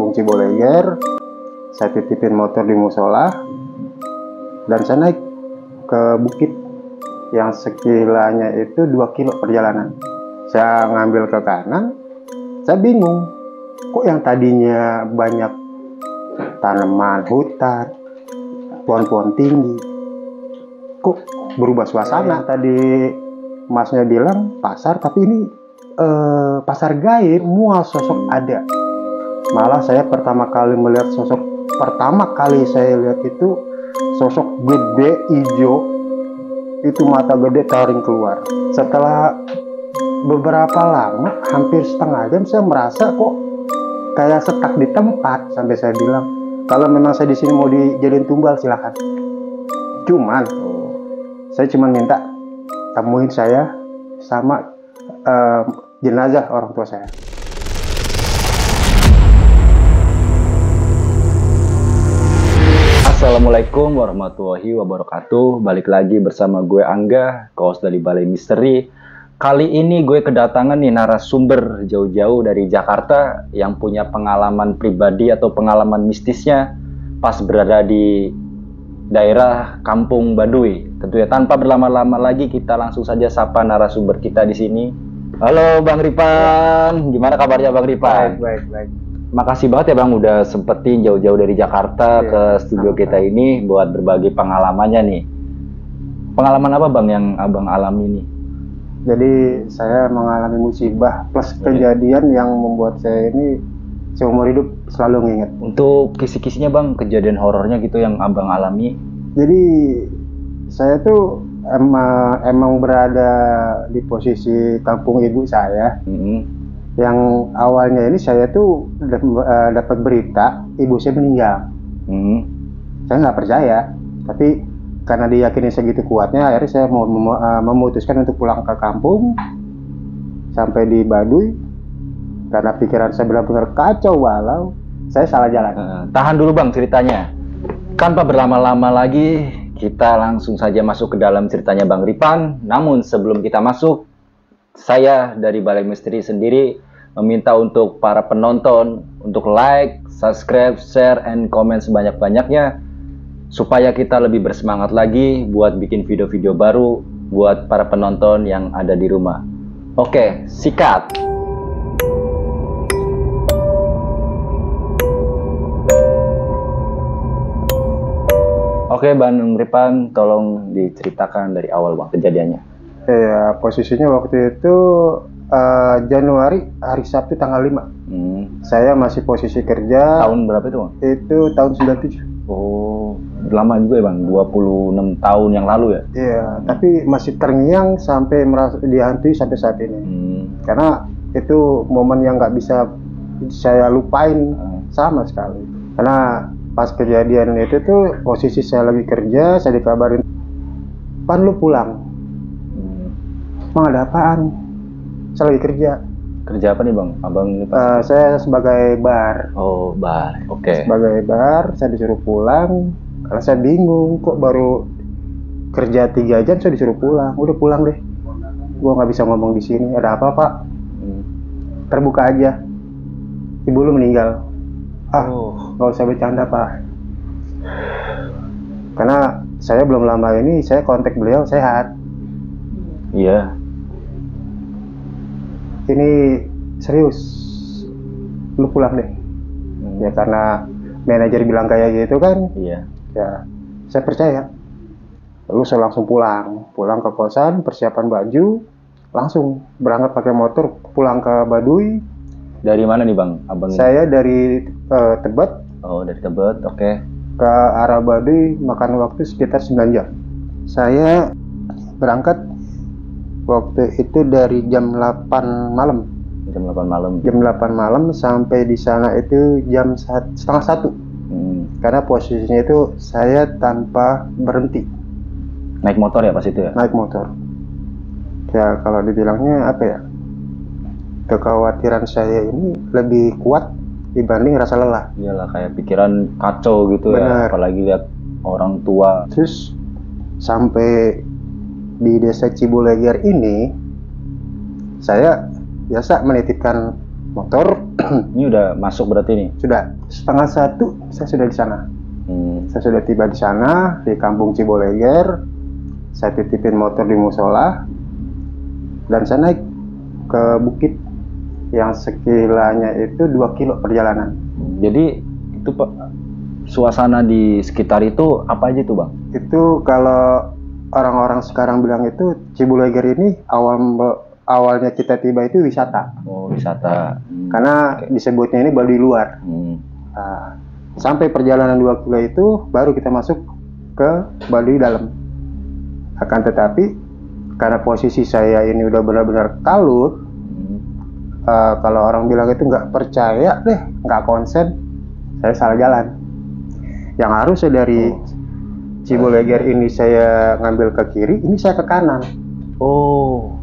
kampung Ciboleger. Saya titipin motor di musola dan saya naik ke bukit yang sekilanya itu 2 kilo perjalanan. Saya ngambil ke kanan, saya bingung, kok yang tadinya banyak tanaman hutan, pohon-pohon tinggi, kok berubah suasana. Tadi masnya bilang pasar, tapi ini pasar gaib, mual sosok ada. Malah saya pertama kali saya lihat itu sosok gede hijau, itu mata gede taring keluar. Setelah beberapa lama, hampir setengah jam, saya merasa kok kayak stuck di tempat. Sampai saya bilang, kalau memang saya di sini mau dijadiin tumbal silakan. Saya cuma minta temuin saya sama jenazah orang tua saya. Assalamualaikum warahmatullahi wabarakatuh. Balik lagi bersama gue Angga, co-host dari Balai Misteri. Kali ini gue kedatangan nih narasumber jauh-jauh dari Jakarta yang punya pengalaman pribadi atau pengalaman mistisnya pas berada di daerah Kampung Baduy. Tentunya tanpa berlama-lama lagi, kita langsung saja sapa narasumber kita di sini. Halo Bang Ripan, gimana kabarnya Bang Ripan? Baik. Makasih banget ya Bang udah sempetin jauh-jauh dari Jakarta ke studio kita ini buat berbagi pengalamannya nih. Pengalaman apa Bang yang Abang alami nih? Jadi saya mengalami musibah plus kejadian yang membuat saya ini seumur hidup selalu nginget. Untuk kisi-kisinya Bang, kejadian horornya gitu yang Abang alami. Jadi saya tuh emang berada di posisi kampung ibu saya. Yang awalnya ini saya tuh dapat berita ibu saya meninggal. Saya nggak percaya, tapi karena diyakini segitu kuatnya, akhirnya saya memutuskan untuk pulang ke kampung. Sampai di Baduy, karena pikiran saya benar-benar kacau balau, saya salah jalan. Tahan dulu Bang ceritanya. Tanpa berlama-lama lagi, kita langsung saja masuk ke dalam ceritanya Bang Ripan. Namun sebelum kita masuk, saya dari Balai Misteri sendiri meminta untuk para penonton untuk like, subscribe, share, and comment sebanyak-banyaknya supaya kita lebih bersemangat lagi buat bikin video-video baru buat para penonton yang ada di rumah. Oke, sikat. Oke, Bang Ripan, tolong diceritakan dari awal Bang kejadiannya. Ya, posisinya waktu itu Januari, hari Sabtu tanggal 5. Saya masih posisi kerja. Tahun berapa itu Bang? Itu tahun 97. Oh, lama juga ya Bang, 26 tahun yang lalu ya? Iya, tapi masih terngiang sampai merasa dihantui sampai saat ini. Karena itu momen yang nggak bisa saya lupain sama sekali. Karena pas kejadian itu tuh posisi saya lagi kerja, saya dikabarin, "Pan, lu pulang." "Emang ada apaan?" "Saya lagi kerja." Kerja apa nih Bang? Abang saya sebagai bar. Oh, bar. Oke. Sebagai bar, saya disuruh pulang. Karena saya bingung, kok baru kerja 3 jam saya disuruh pulang. Udah pulang deh. Gua nggak bisa ngomong di sini. "Ada apa Pak?" "Terbuka aja. Ibu lu meninggal." Nggak usah bercanda Pak. Karena saya belum lama ini saya kontak beliau sehat. Iya. "Ini serius, lu pulang deh." Ya karena manajer bilang kayak gitu kan. Iya. Ya saya percaya. Lalu saya langsung pulang ke kosan, persiapan baju, langsung berangkat pakai motor pulang ke Baduy. Dari mana nih Bang? Abang Saya dari Tebet. Oh, dari Tebet. Oke. Ke arah Baduy makan waktu sekitar 9 jam. Saya berangkat waktu itu dari jam 8 malam. Jam 8 malam. Jam 8 malam sampai di sana itu jam setengah 1. Karena posisinya itu saya tanpa berhenti. Naik motor ya pas itu ya? Naik motor. Ya kalau dibilangnya apa ya? Kekhawatiran saya ini lebih kuat dibanding rasa lelah. Iyalah, kayak pikiran kacau gitu. Bener. Ya. Apalagi lihat orang tua. Terus sampai di desa Ciboleger ini, saya biasa menitipkan motor. Ini udah masuk berarti nih? Sudah setengah 1 saya sudah di sana. Saya sudah tiba di sana di Kampung Ciboleger. Saya titipin motor di musola dan saya naik ke bukit yang sekilanya itu 2 kilo perjalanan. Jadi itu Pak, suasana di sekitar itu apa aja tuh Bang? Itu kalau orang-orang sekarang bilang itu Ciboleger ini awalnya kita tiba itu wisata. Oh, wisata. Karena disebutnya ini Baduy luar. Nah, sampai perjalanan 2 kilo itu baru kita masuk ke Baduy dalam. Akan tetapi karena posisi saya ini udah benar-benar kalut, kalau orang bilang itu nggak percaya deh, nggak konsen, saya salah jalan. Yang harusnya dari Ciboleger ini saya ngambil ke kiri, ini saya ke kanan. Oh,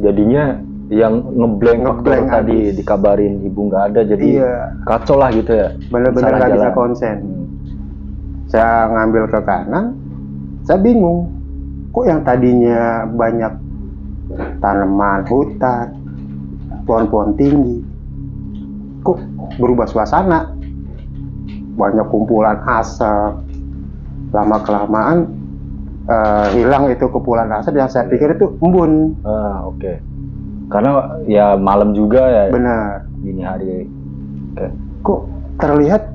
jadinya yang ngeblank tadi dikabarin ibu nggak ada, jadi kacau lah gitu ya. Bener-bener nggak bisa konsen. Saya ngambil ke kanan, saya bingung. Kok yang tadinya banyak tanaman hutan, pohon-pohon tinggi, kok berubah suasana? Banyak kumpulan asap. Lama-kelamaan hilang itu kumpulan asap yang saya pikir itu embun. Oke. Karena ya malam juga ya. Benar. Dini hari. Kok terlihat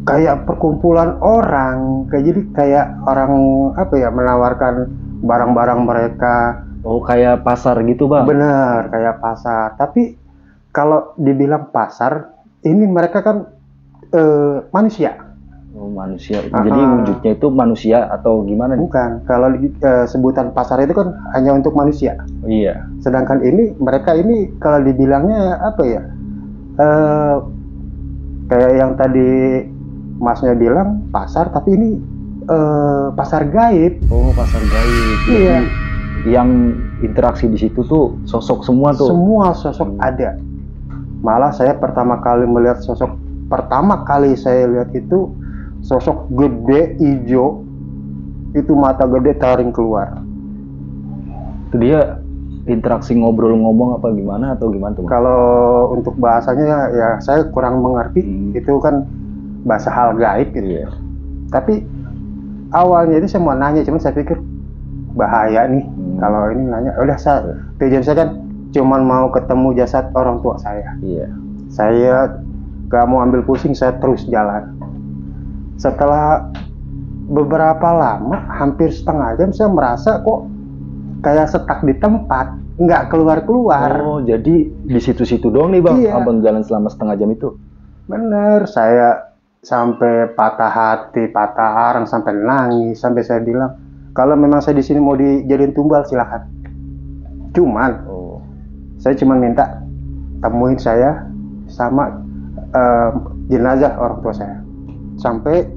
kayak perkumpulan orang, kayak orang apa ya, menawarkan barang-barang mereka. Oh, kayak pasar gitu Bang? Benar, kayak pasar. Tapi kalau dibilang pasar, ini mereka kan manusia. Oh, manusia. Jadi wujudnya itu manusia atau gimana nih? Bukan. Kalau sebutan pasar itu kan hanya untuk manusia. Iya. Sedangkan ini mereka ini kalau dibilangnya apa ya? Kayak yang tadi Masnya bilang pasar, tapi ini pasar gaib. Oh, pasar gaib. Iya. Yang interaksi di situ tuh sosok semua tuh. Semua sosok ada. Malah saya pertama kali saya lihat itu sosok gede hijau, itu mata gede taring keluar. Itu dia interaksi ngobrol ngomong apa gimana atau gimana tuh? Kalau untuk bahasanya ya saya kurang mengerti. Itu kan bahasa hal gaib gitu ya. Tapi awalnya itu saya mau nanya, cuman saya pikir bahaya nih kalau ini nanya. Udah, tujuan saya kan cuman mau ketemu jasad orang tua saya. Iya. Saya gak mau ambil pusing, saya terus jalan. Setelah beberapa lama, hampir setengah jam, saya merasa kok kayak stuck di tempat, nggak keluar-keluar. Oh, jadi di situ-situ doang nih Bang, Abang jalan selama setengah jam itu? Bener, saya sampai patah hati, patah arang, sampai nangis, sampai saya bilang, kalau memang saya di sini mau dijadiin tumbal silahkan. Cuman, saya cuma minta temuin saya sama jenazah orang tua saya. Sampai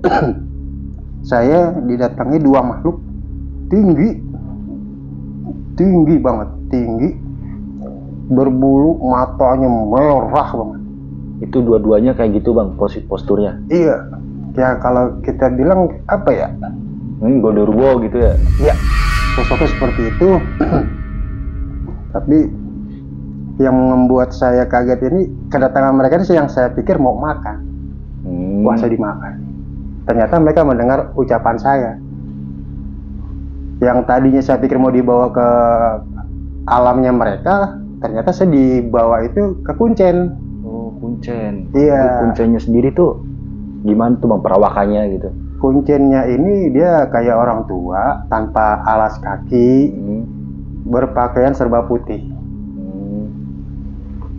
saya didatangi 2 makhluk tinggi banget, berbulu, matanya merah banget. Itu dua-duanya kayak gitu Bang, posturnya? Iya, ya kalau kita bilang apa ya, ini Gondorwo gitu ya? Iya, sosoknya seperti itu. Tapi yang membuat saya kaget ini, kedatangan mereka ini yang saya pikir mau makan. Wah, saya dimakan. Ternyata mereka mendengar ucapan saya. Yang tadinya saya pikir mau dibawa ke alamnya mereka, ternyata saya dibawa itu ke Kuncen. Oh, Kuncen. Iya. Kuncennya sendiri tuh gimana tuh Bang perawakannya gitu? Kuncennya ini dia kayak orang tua, tanpa alas kaki, berpakaian serba putih.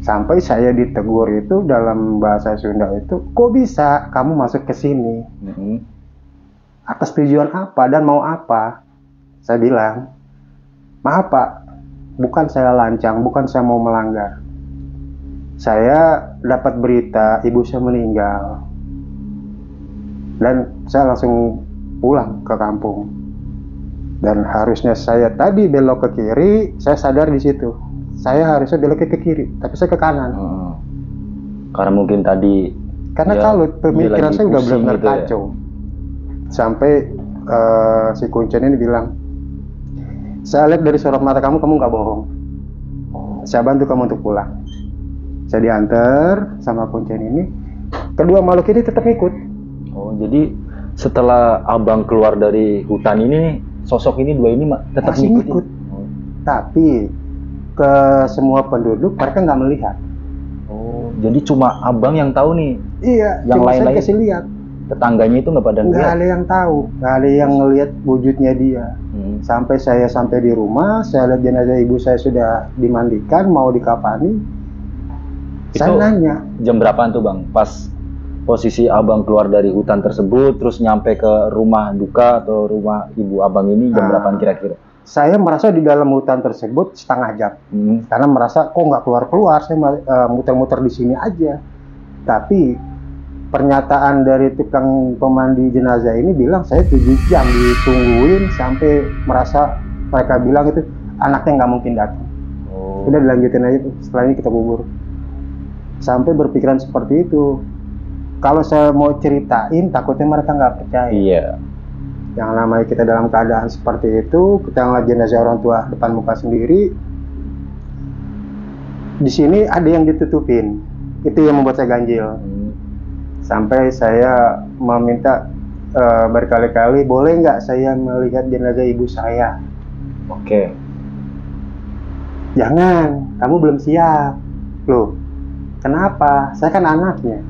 Sampai saya ditegur itu dalam bahasa Sunda itu, kok bisa kamu masuk ke sini? Atas tujuan apa dan mau apa? Saya bilang, maaf Pak, bukan saya lancang, bukan saya mau melanggar. Saya dapat berita ibu saya meninggal. Dan saya langsung pulang ke kampung. Dan harusnya saya tadi belok ke kiri, saya sadar di situ. Saya harusnya belok ke kiri, tapi saya ke kanan. Karena mungkin tadi kalau pemikiran saya udah benar-benar gitu kacau. Sampai si Kuncen ini bilang, saya lihat dari sorot mata kamu nggak bohong. Saya bantu kamu untuk pulang. Saya diantar sama kuncen ini, kedua makhluk ini tetap ikut. Oh, jadi setelah abang keluar dari hutan ini, sosok ini dua ini tetap Masih ngikutin? ngikut. Tapi ke semua penduduk mereka nggak melihat. Oh, jadi cuma abang yang tahu nih. Iya, Yang cuma saya lain-lain kasih lihat. Tetangganya itu nggak pada Nggak ngeliat? ada yang tahu, nggak ada yang ngelihat wujudnya dia. Sampai saya sampai di rumah, saya lihat jenazah ibu saya sudah dimandikan, mau dikafani. Saya Itu nanya, jam berapaan tuh bang? Pas posisi abang keluar dari hutan tersebut, terus nyampe ke rumah duka atau rumah ibu abang ini jam berapaan kira-kira? saya merasa di dalam hutan tersebut setengah jam. Karena merasa kok nggak keluar-keluar, saya muter-muter di sini aja. Tapi pernyataan dari tukang pemandi jenazah ini bilang saya 7 jam ditungguin sampai merasa mereka bilang itu anaknya nggak mungkin datang. Oh. Udah dilanjutin aja, setelah ini kita kubur. Sampai berpikiran seperti itu. Kalau saya mau ceritain, takutnya mereka nggak percaya. Iya. Yang namanya kita dalam keadaan seperti itu, kita ngeliat jenazah orang tua depan muka sendiri. Di sini ada yang ditutupin. Itu yang membuat saya ganjil. Sampai saya meminta berkali-kali, boleh nggak saya melihat jenazah ibu saya? Oke. Jangan, kamu belum siap. Loh, kenapa? Saya kan anaknya.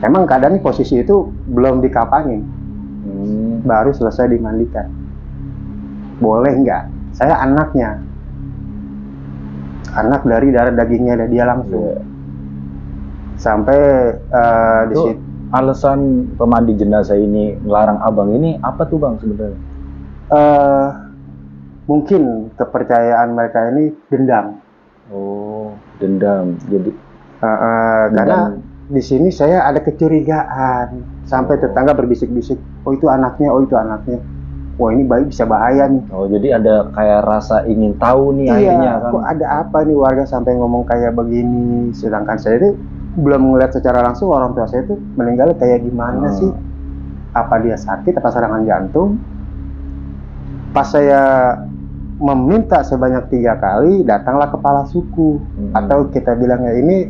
Emang keadaan posisi itu belum dikapanin. Baru selesai dimandikan. Boleh nggak? Saya anaknya. Anak dari darah dagingnya dia langsung. Sampai di situ. Alasan pemandi jenazah ini melarang abang ini apa tuh bang sebenarnya? Mungkin kepercayaan mereka ini dendam. Oh, dendam. Jadi karena di sini saya ada kecurigaan. Sampai tetangga berbisik-bisik, oh itu anaknya, oh itu anaknya. Wah ini bayi bisa bahaya nih. Oh jadi ada kayak rasa ingin tahu nih Iya, akhirnya kan? kok ada apa nih warga sampai ngomong kayak begini. Sedangkan saya itu belum melihat secara langsung orang tua saya itu meninggal kayak gimana sih. Apa dia sakit, apa serangan jantung. Pas saya meminta sebanyak 3 kali, datanglah kepala suku. Atau kita bilangnya ini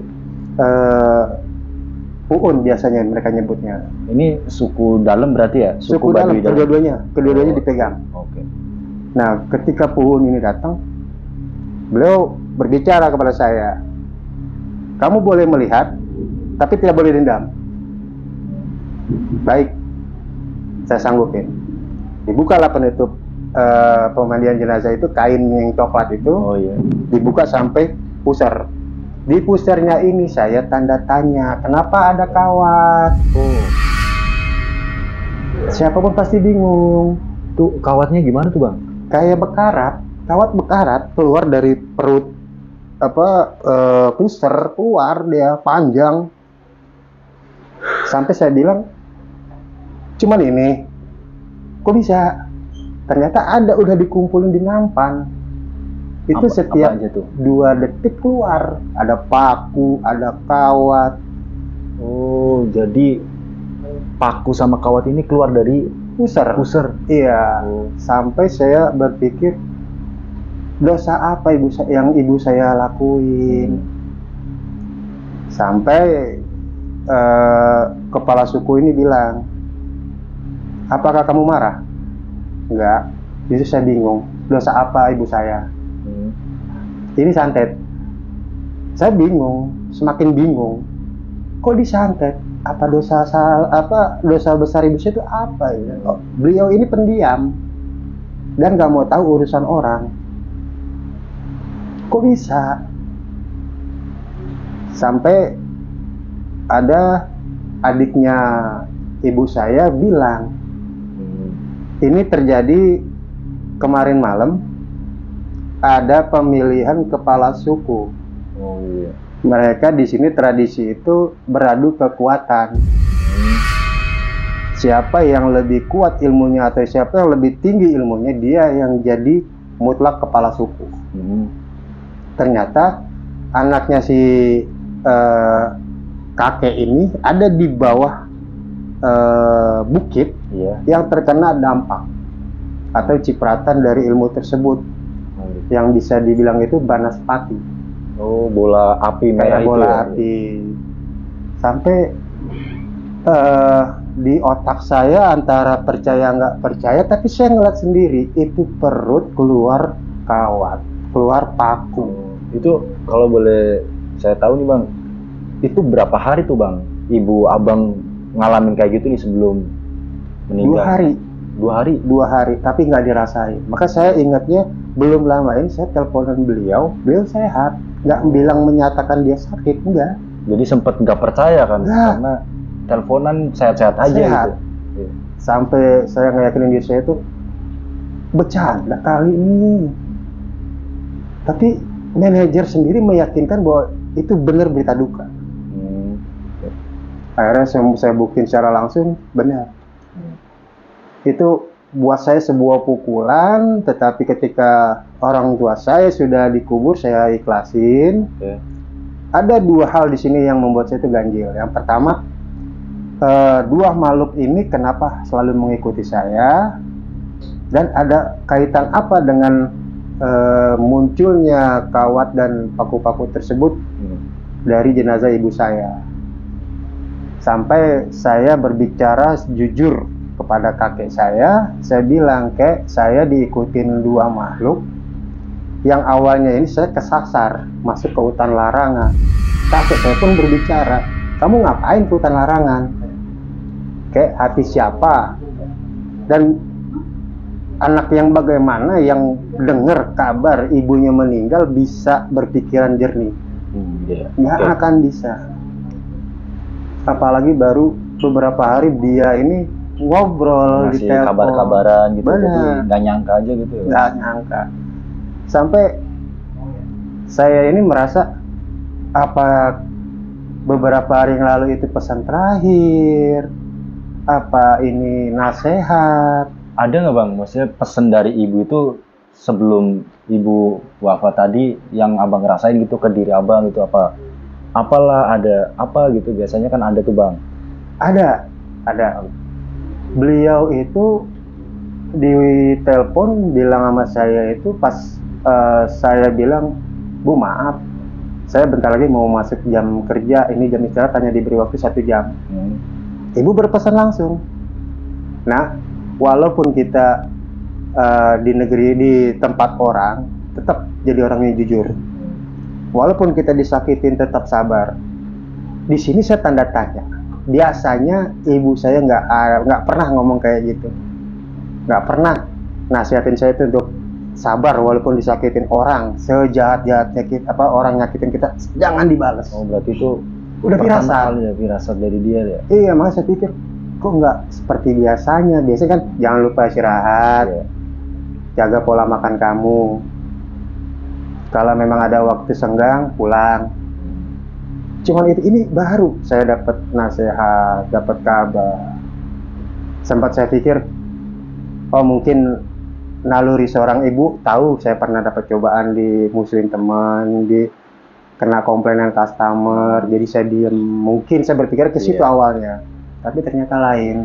Puun biasanya mereka nyebutnya. Ini suku dalam berarti ya? Suku dalam, kedua-duanya dipegang. Oke. Nah, ketika Puun ini datang, beliau berbicara kepada saya, kamu boleh melihat, tapi tidak boleh dendam. Baik, saya sanggupin. Dibukalah penutup pemandian jenazah itu, kain yang coklat itu, dibuka sampai pusar. Di pusernya ini saya tanda tanya, kenapa ada kawat? Siapapun pasti bingung. Tuh kawatnya gimana tuh bang? Kayak bekarat, kawat bekarat keluar dari perut puser, keluar dia panjang. Sampai saya bilang, cuman ini, kok bisa? Ternyata ada udah dikumpulin di nampan. Itu setiap 2 detik keluar, ada paku, ada kawat. Oh, jadi paku sama kawat ini keluar dari puser. Iya. Sampai saya berpikir, dosa apa yang ibu saya lakuin? Sampai kepala suku ini bilang, apakah kamu marah? Enggak. Justru saya bingung, dosa apa ibu saya? Ini santet. Saya bingung, semakin bingung. Kok disantet? Apa dosa besar ibu saya itu apa ya? Oh, beliau ini pendiam dan nggak mau tahu urusan orang. Kok bisa? Sampai ada adiknya ibu saya bilang, ini terjadi kemarin malam. Ada pemilihan kepala suku. Mereka di sini tradisi itu beradu kekuatan. Siapa yang lebih kuat ilmunya atau siapa yang lebih tinggi ilmunya, dia yang jadi mutlak kepala suku. Ternyata anaknya si kakek ini ada di bawah bukit yang terkena dampak atau cipratan dari ilmu tersebut. Yang bisa dibilang itu banaspati. Oh, bola api merah kayak itu bola ya? api. Sampai di otak saya antara percaya nggak percaya, tapi saya ngeliat sendiri itu perut keluar kawat, keluar paku. Oh, itu kalau boleh saya tahu nih bang, itu berapa hari tuh bang ibu abang ngalamin kayak gitu nih sebelum meninggal? 2 hari. 2 hari? 2 hari, tapi nggak dirasain. Maka saya ingatnya belum lama ini saya teleponan beliau sehat, nggak bilang menyatakan dia sakit, enggak. Jadi sempet nggak percaya kan? Nggak. Karena teleponan sehat-sehat aja Sehat. gitu. Iya. Sampai saya ngeyakinin diri saya itu bercanda kali ini. Tapi manajer sendiri meyakinkan bahwa itu benar berita duka. Akhirnya saya buktiin secara langsung, benar. Itu buat saya sebuah pukulan, tetapi ketika orang tua saya sudah dikubur, saya ikhlasin. Oke. Ada 2 hal di sini yang membuat saya itu ganjil. Yang pertama, 2 makhluk ini kenapa selalu mengikuti saya, dan ada kaitan apa dengan munculnya kawat dan paku-paku tersebut dari jenazah ibu saya. Sampai saya berbicara jujur kepada kakek saya bilang, "Kek, saya diikutin 2 makhluk. Yang awalnya ini saya kesasar masuk ke hutan larangan." Kakek saya pun berbicara, "Kamu ngapain ke hutan larangan?" "Kek, hati siapa? Dan anak yang bagaimana yang dengar kabar ibunya meninggal bisa berpikiran jernih? Nggak akan bisa. Apalagi baru beberapa hari dia ini ngobrol di Masih telepon, kabar-kabaran gitu. bener. Jadi nggak nyangka aja gitu ya? Nggak nyangka. Sampai saya ini merasa apa beberapa hari yang lalu itu pesan terakhir, apa ini nasihat. Ada nggak bang, maksudnya pesan dari ibu itu sebelum ibu wafat tadi yang abang ngerasain gitu ke diri abang gitu, apalah ada apa gitu, biasanya kan ada tuh bang. Ada. Beliau itu di telepon bilang sama saya itu pas saya bilang, "Bu, maaf, saya bentar lagi mau masuk jam kerja, ini jam istirahat, hanya diberi waktu 1 jam." Ibu berpesan langsung. Nah, walaupun kita di negeri, di tempat orang, tetap jadi orang yang jujur. Walaupun kita disakitin, tetap sabar. Di sini saya tanda tanya. Biasanya ibu saya nggak pernah ngomong kayak gitu, nggak pernah nasihatin saya itu untuk sabar walaupun disakitin orang. Sejahat-jahatnya kita, orang nyakitin kita, jangan dibalas. Oh, berarti itu udah firasat. Ya, firasat dari dia ya. Iya, makanya saya pikir kok nggak seperti biasanya. Biasanya kan jangan lupa istirahat, jaga pola makan kamu. Kalau memang ada waktu senggang, pulang. Cuman ini baru saya dapat nasihat, dapat kabar. Sempat saya pikir, oh mungkin naluri seorang ibu, tahu saya pernah dapat cobaan dimusuhin teman, kena komplainan customer, jadi saya diem. Mungkin saya berpikir ke situ awalnya, tapi ternyata lain.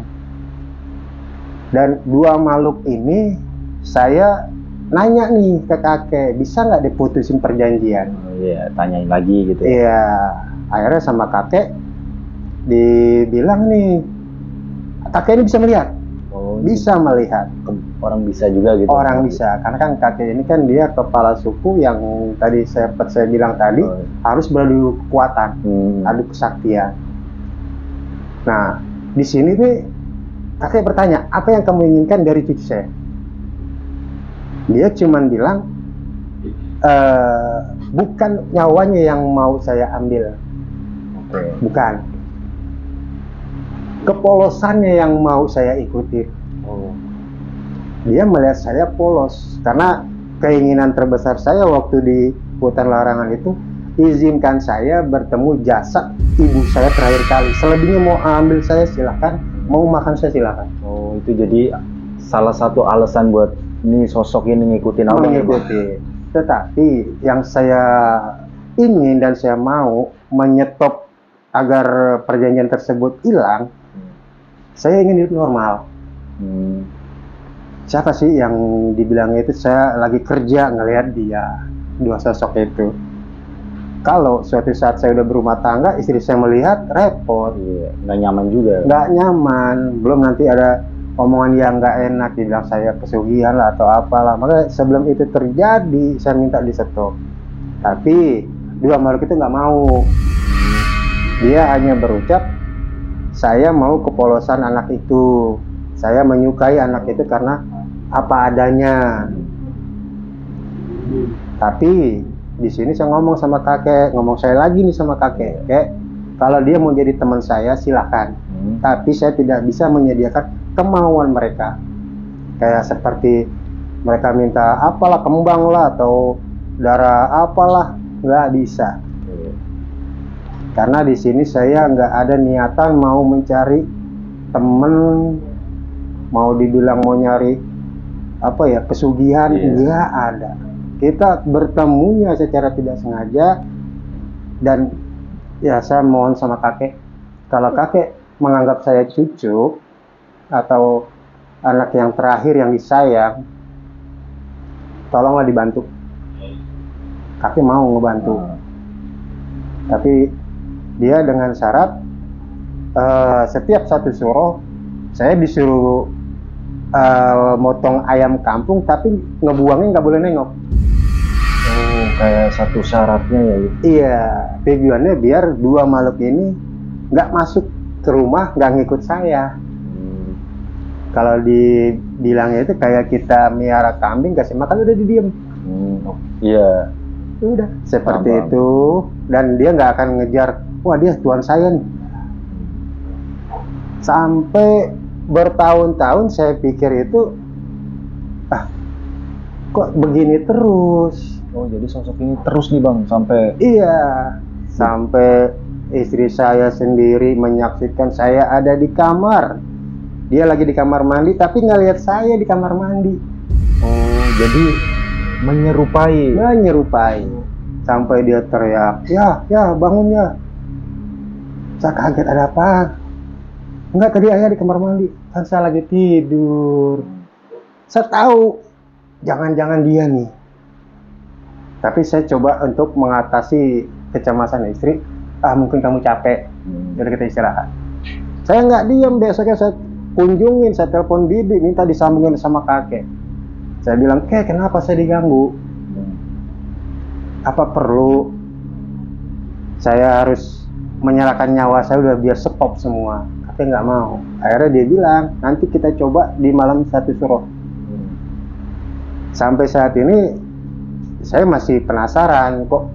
Dan 2 makhluk ini, saya nanya nih ke kakek, bisa nggak diputusin perjanjian? Iya, tanyain lagi gitu. Iya, akhirnya sama kakek dibilang nih, kakek ini bisa melihat. Bisa melihat. Orang bisa juga gitu. Orang bisa, karena kan kakek ini kan dia kepala suku yang tadi saya bilang tadi, harus beradu kekuatan, adu kesaktian. Nah, di sini nih kakek bertanya, apa yang kamu inginkan dari cucu saya? Dia cuman bilang, bukan nyawanya yang mau saya ambil, bukan, kepolosannya yang mau saya ikuti. Dia melihat saya polos, karena keinginan terbesar saya waktu di hutan larangan itu, izinkan saya bertemu jasad ibu saya terakhir kali. Selebihnya mau ambil saya silakan, mau makan saya silakan. Oh, itu jadi salah satu alasan buat ini sosok ini ngikutin abang. Mengikuti. Tetapi yang saya ingin dan saya mau menyetop agar perjanjian tersebut hilang, saya ingin hidup normal. Siapa sih yang dibilang itu? Saya lagi kerja ngelihat dia, 2 sosok itu. Kalau suatu saat saya udah berumah tangga, istri saya melihat repot, Iya, nggak nyaman juga. nggak nyaman. Belum nanti ada omongan yang nggak enak, dibilang saya pesugihan lah atau apalah. Maka sebelum itu terjadi, saya minta di stop. Tapi dua makhluk itu nggak mau. Dia hanya berucap, saya mau kepolosan anak itu. Saya menyukai anak itu karena apa adanya. Tapi di sini saya ngomong sama kakek, ngomong saya lagi nih sama kakek, kayak kalau dia mau jadi teman saya silahkan, tapi saya tidak bisa menyediakan kemauan mereka. Kayak seperti mereka minta apalah kembang lah atau darah apalah, nggak bisa. Karena di sini saya nggak ada niatan mau mencari temen, mau dibilang mau nyari apa ya pesugihan, nggak ada. Kita bertemunya secara tidak sengaja, dan ya saya mohon sama kakek, kalau kakek menganggap saya cucu atau anak yang terakhir yang disayang, tolonglah dibantu. Kakek mau ngebantu, tapi dia dengan syarat setiap satu suruh saya disuruh motong ayam kampung, tapi ngebuangnya nggak boleh nengok. Oh, kayak satu syaratnya ya. Iya, tujuannya biar dua makhluk ini nggak masuk ke rumah, nggak ngikut saya. Kalau dibilangnya itu kayak kita miara kambing, kasih makan udah didiem. Iya. Udah, seperti itu. Dan dia nggak akan ngejar, wah dia tuan saya nih. Sampai bertahun-tahun saya pikir itu, kok begini terus. Oh, jadi sosok ini terus nih Bang sampai. Iya, sampai istri saya sendiri menyaksikan saya ada di kamar. Dia lagi di kamar mandi, tapi nggak lihat saya di kamar mandi. Oh, jadi menyerupai. Menyerupai. Sampai dia teriak, ya bangun ya. Saya kaget, ada apa? Enggak, tadi ayah di kamar mandi. Kan saya lagi tidur. Saya tahu, jangan-jangan dia nih. Tapi saya coba untuk mengatasi kecemasan istri. Mungkin kamu capek, jadi kita istirahat. Saya nggak diam, besoknya saya kunjungin, saya telepon bibi, minta disambungin sama kakek. Saya bilang, kenapa saya diganggu? Apa perlu saya harus menyerahkan nyawa saya udah biar stop semua? Kakek nggak mau. Akhirnya dia bilang, nanti kita coba di malam satu suruh. Sampai saat ini saya masih penasaran, kok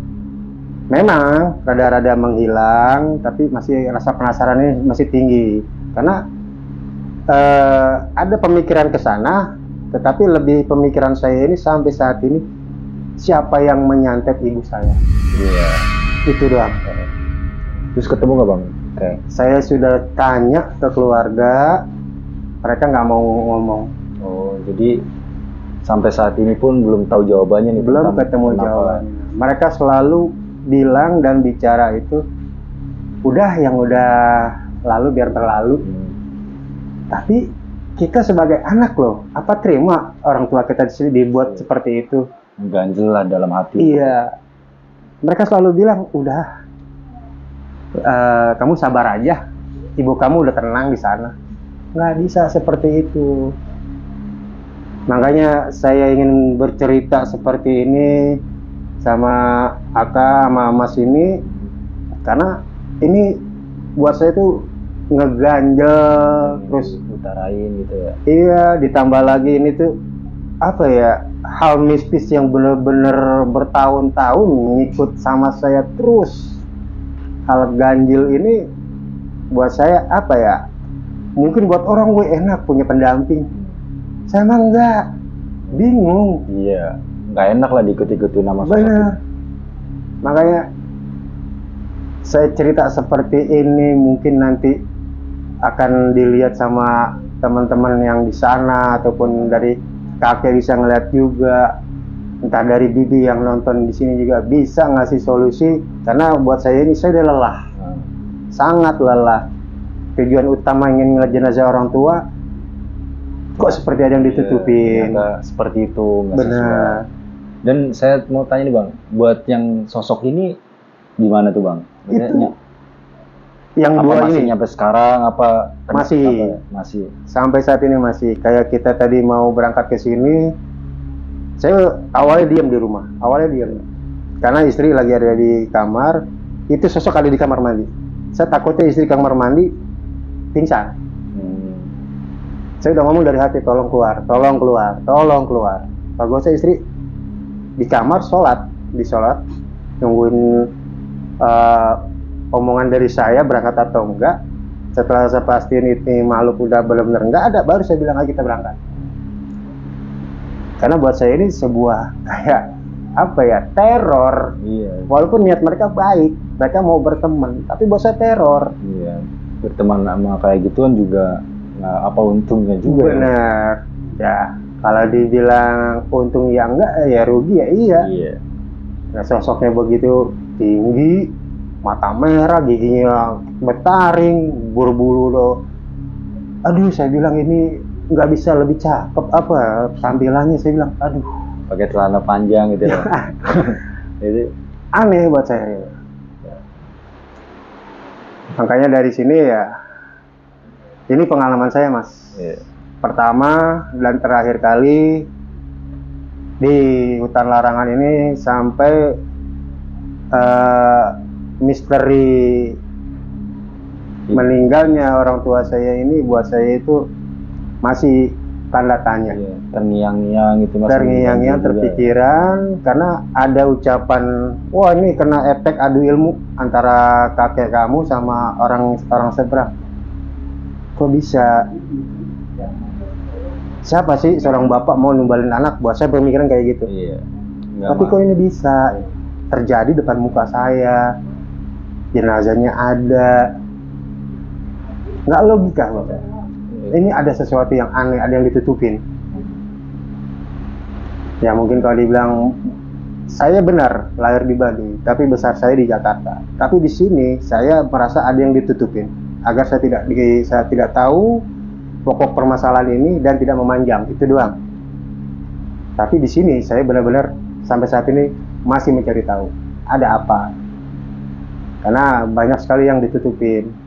memang rada-rada menghilang, tapi masih rasa penasaran ini masih tinggi. Karena ada pemikiran ke sana, tetapi lebih pemikiran saya ini sampai saat ini, siapa yang menyantet ibu saya? Iya. Itu doang. Terus ketemu nggak Bang? Saya sudah tanya ke keluarga, mereka nggak mau ngomong. Oh, jadi sampai saat ini pun belum tahu jawabannya nih. Belum ketemu jawabannya. Mereka selalu bilang dan bicara itu, udah yang udah lalu biar berlalu. Tapi kita sebagai anak loh, apa terima orang tua kita di sini dibuat seperti itu? Ganjel lah dalam hati. Iya. Mereka selalu bilang, udah, kamu sabar aja. Ibu kamu udah tenang di sana. Nggak bisa seperti itu. Makanya saya ingin bercerita seperti ini sama Aka, sama Mas ini, karena ini buat saya tuh ngeganjel, terus utarain gitu ya. Iya, ditambah lagi ini tuh apa ya, hal mistis yang bener-bener bertahun-tahun ngikut sama saya terus. Hal ganjil ini buat saya apa ya, mungkin buat orang gue enak punya pendamping. Saya emang enggak, bingung. Iya, nggak enak lah diikut-ikutin nama sosok. Bener. Makanya saya cerita seperti ini mungkin nanti akan dilihat sama teman-teman yang di sana, ataupun dari kakek bisa ngeliat juga, entah dari bibi yang nonton di sini juga bisa ngasih solusi. Karena buat saya ini saya udah lelah, sangat lelah. Tujuan utama ingin ngeliat jenazah orang tua, kok seperti ada yang ditutupin. Seperti itu. Benar. Dan saya mau tanya nih Bang, buat yang sosok ini Gimana tuh bang? Itu yang apa dua masih ini nyampe sekarang apa Masih. masih sampai saat ini masih. Kayak kita tadi mau berangkat ke sini, saya awalnya diam di rumah, awalnya diam karena istri lagi ada di kamar. Itu sosok ada di kamar mandi. Saya takutnya istri kamar mandi pingsan. Hmm. Saya udah ngomong dari hati, tolong keluar, tolong keluar, tolong keluar. Pak gue, saya istri di kamar sholat, nungguin omongan dari saya berangkat atau enggak. Setelah saya pastiin ini makhluk udah benar-benar enggak ada, baru saya bilang ayo kita berangkat. Karena buat saya ini sebuah kayak apa ya, teror. Iya. Walaupun niat mereka baik, mereka mau berteman, tapi buat saya teror. Iya. Berteman sama kayak gituan juga nggak apa untungnya juga. Bener. Ya, kalau dibilang untung ya enggak, ya rugi ya iya. Iya. Nah, sosoknya begitu tinggi, mata merah, giginya bertaring, berbulu loh. Aduh, saya bilang ini nggak bisa lebih cakep apa tampilannya. Saya bilang, aduh, Pakai celana panjang gitu loh. Jadi aneh buat saya. Makanya dari sini ya, ini pengalaman saya mas. iya. Pertama dan terakhir kali di hutan larangan ini sampai misteri meninggalnya orang tua saya ini buat saya itu masih tanda tanya. Iya. Terngiang-ngiang gitu mas. Terngiang-ngiang, terpikiran karena ada ucapan, wah ini kena efek adu ilmu antara kakek kamu sama orang seberang. Kok bisa? Siapa sih seorang bapak mau numbalin anak? Buat saya pemikiran kayak gitu. Iya. Tapi kok ini bisa terjadi depan muka saya, jenazahnya ada, nggak logika bapak. Ini ada sesuatu yang aneh, ada yang ditutupin. Ya mungkin kalau dibilang saya benar lahir di Bali, tapi besar saya di Jakarta. Tapi di sini saya merasa ada yang ditutupin agar saya tidak tahu pokok permasalahan ini dan tidak memanjang, itu doang. Tapi di sini saya benar-benar sampai saat ini masih mencari tahu ada apa. Karena banyak sekali yang ditutupin.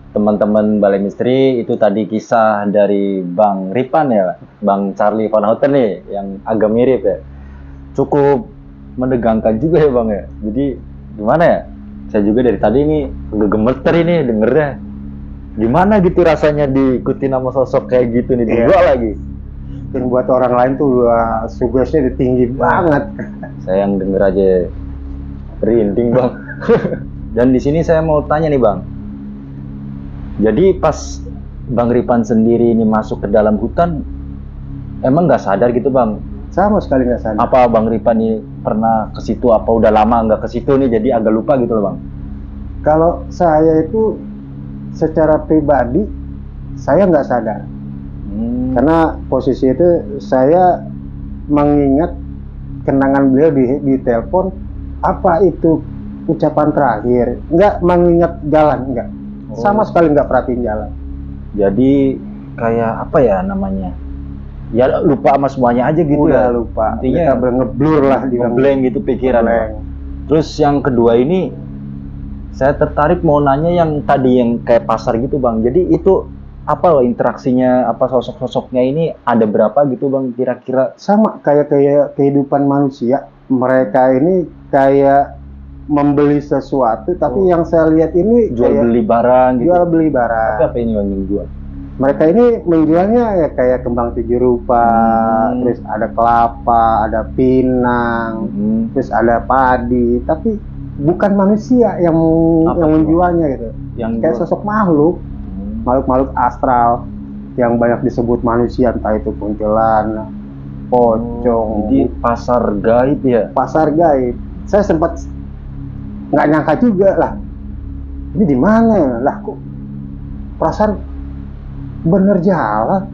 Teman-teman Balai Misteri, itu tadi kisah dari Bang Ripan ya, Bang Charlie Van Houten nih, yang agak mirip ya. Cukup menegangkan juga ya Bang ya. Jadi gimana ya? Saya juga dari tadi ini gemeter ini dengernya. Gimana gitu rasanya diikuti nama sosok kayak gitu nih, dua lagi. Dan buat orang lain tuh suggesnya tinggi banget. Saya yang denger aja merinding Bang. Dan di sini saya mau tanya nih Bang. Jadi pas Bang Ripan sendiri ini masuk ke dalam hutan, emang nggak sadar gitu Bang? Sama sekali nggak sadar. Apa Bang Ripan ini pernah ke situ? Apa udah lama nggak ke situ nih? Jadi agak lupa gitu loh Bang. Kalau saya itu secara pribadi saya nggak sadar. Karena posisi itu saya mengingat kenangan beliau di telepon. Apa itu ucapan terakhir? Nggak mengingat jalan, nggak. Sama sekali nggak perhatiin jalan. Jadi kayak apa ya namanya? Ya lupa sama semuanya aja gitu. Udah ya. lupa. Intinya kita ngeblur lah, ngeblank gitu pikiran. Blank. Terus yang kedua ini saya tertarik mau nanya yang tadi yang kayak pasar gitu Bang. Jadi itu apa interaksinya, apa sosok-sosoknya ini ada berapa gitu Bang kira-kira? Sama kayak kehidupan manusia. Mereka ini kayak membeli sesuatu, tapi yang saya lihat ini jual beli barang gitu. Jual beli barang. Tapi apa ini yang jual? Mereka ini menjualnya ya kayak kembang 7 rupa, terus ada kelapa, ada pinang, terus ada padi, tapi bukan manusia yang menjualnya gitu. Yang kayak sosok makhluk astral yang banyak disebut manusia, entah itu kuntilanak, pocong. Jadi pasar gaib ya? Pasar gaib. Saya sempat nggak nyangka juga lah, ini di mana lah, kok perasaan bener jalan.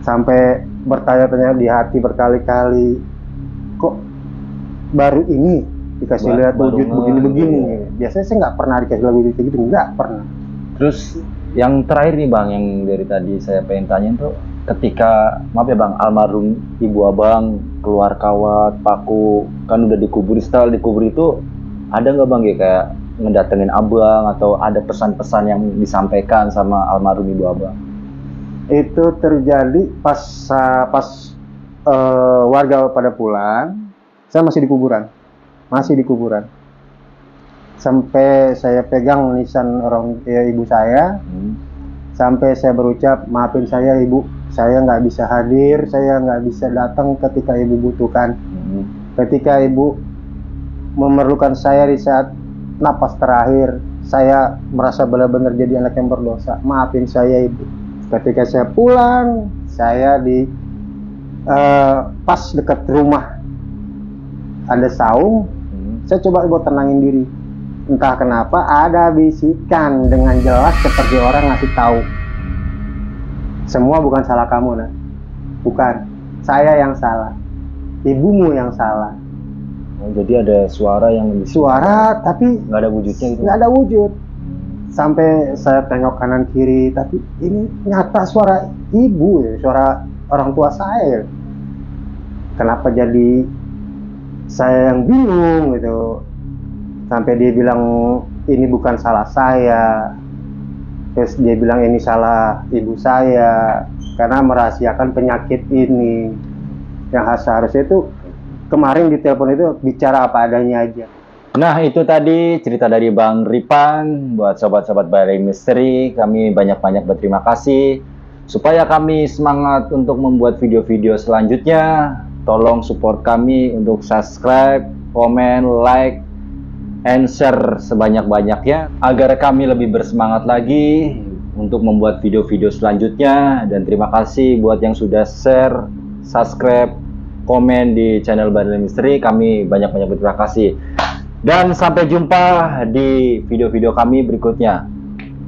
Sampai bertanya-tanya di hati berkali-kali, kok baru ini dikasih lihat wujud begini-begini. Biasanya saya nggak pernah dikasih lihat wujud gitu, nggak pernah. Terus yang terakhir nih Bang, yang dari tadi saya pengen tanya tuh, ketika maaf ya Bang, almarhum ibu abang keluar kawat paku kan udah dikubur, setelah dikubur itu ada nggak Bang kayak ngedatengin abang atau ada pesan-pesan yang disampaikan sama almarhum ibu abang? Itu terjadi pas warga pada pulang, saya masih di kuburan, sampai saya pegang nisan ibu saya, sampai saya berucap, maafin saya ibu, saya nggak bisa hadir, saya nggak bisa datang ketika ibu butuhkan, ketika ibu memerlukan saya di saat napas terakhir, saya merasa benar-benar jadi anak yang berdosa, maafin saya ibu. Ketika saya pulang, saya di pas dekat rumah ada saung, saya coba buat tenangin diri. Entah kenapa ada bisikan dengan jelas seperti orang ngasih tahu, semua bukan salah kamu, Nak. Bukan, saya yang salah, ibumu yang salah. Oh, jadi ada suara yang suara tapi nggak ada wujudnya gitu? Nggak ada wujud. Sampai saya tengok kanan kiri, tapi ini nyata suara ibu ya, suara orang tua saya. Kenapa jadi saya yang bingung gitu? Sampai dia bilang ini bukan salah saya, terus dia bilang ini salah ibu saya karena merahasiakan penyakit ini. Yang seharusnya itu kemarin di telepon itu bicara apa adanya aja. Nah, itu tadi cerita dari Bang Ripan. Buat sobat-sobat Balai Misteri, kami banyak-banyak berterima kasih. Supaya kami semangat untuk membuat video-video selanjutnya, tolong support kami untuk subscribe, komen, like, and share sebanyak-banyaknya agar kami lebih bersemangat lagi untuk membuat video-video selanjutnya. Dan terima kasih buat yang sudah share, subscribe, komen di channel Balai Misteri. Kami banyak-banyak berterima kasih. Dan sampai jumpa di video-video kami berikutnya.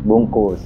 Bungkus.